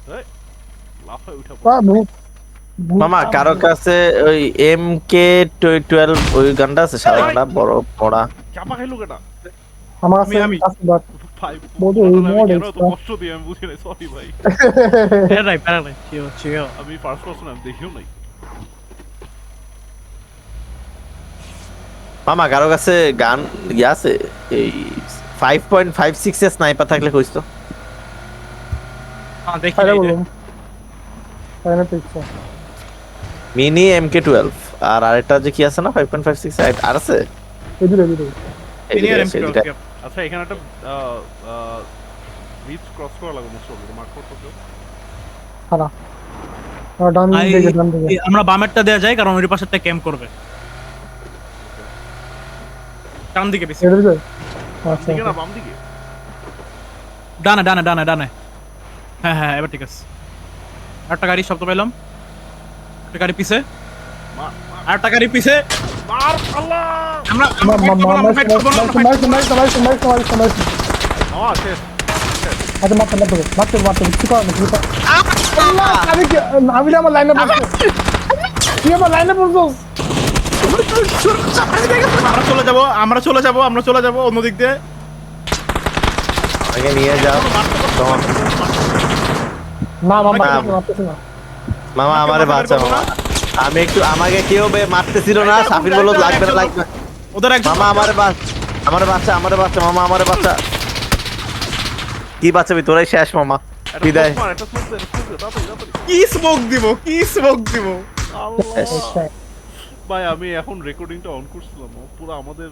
এই লাফায় উঠা পড়ে। বাবু মামা কারো কাছে ওই MK12 ওই গানটা আছে সাদা গানটা বড় পড়া চাপা খাইলো কেটা? আমার কাছে আমি। আছে বাট ভাই বলতো বলো এই না, আমি mod কেন এত extra। কষ্ট দিই আমি বুঝি নাই, সরি ভাই। প্যারা নাই চিও আমি ফার্স্ট পারসন আমি দেখিও নাই। মামা কারো কাছে গান আছে এই 5.56 এর স্নাইপার থাকলে কইস তো দেখি আরে নাই রে। বলুন ফাইনাল পিকচার মিনি MK12 আর আরেকটা যে কি আছে না 5.56 আর আছে এদিকে এই Mini আর যে, এই MP12 যে, আচ্ছা এখানে একটা ব্রিজ ক্রস করা লাগবে মুসল মার্ক করতে হবে। খারাপ ডান দিকে ডান দিকে আমরা বামেরটা দেয়া যায় কারণ ওই পাশেরটা ক্যাম্প করবে। ডান দিকে বেশি। এদিকে বাম আচ্ছা দিকে না বাম দিকে? ডানে ডানে ডানে ডানে। হ্যাঁ হ্যাঁ এবার ঠিক আছে। আরেকটা গাড়ি শব্দ পেলাম। একটা গাড়ি পিছে। মার মার আরেকটা গাড়ি পিছে। মার আল্লাহ! আমরা fight করবো না, আমরা fight করবো না, আমরা fight করবো না। মামা শেষ। আচ্ছা মারতে কিছু করার নেই আল্লাহ আমি আমার লাইনে পড়ছি তুই আমার লাইনে পড়ছস আমরা চলে যাবো অন্য দিক দিয়ে। আমাকে নিয়ে যাও তোমার- না মামা না। মারতেছি না মামা আমারে বাঁচা মামা আমি একটু আমাকে কেউ মারতেছিল না সাফির বলল লাগবে না লাগবে না। ওদের একজন মামা আমারে বাচ্চা মামা আমারে বাচ্চা কি বাঁচাবি তোরাই শেষ মামা একটা বিদায় smoke মার, একটা smoke দে, তাড়াতাড়ি। কি স্মোক দিব। আল্লাহ! আচ্ছা ভাই আমি এখন রেকর্ডিংটা অন করছিলাম পুরো আমাদের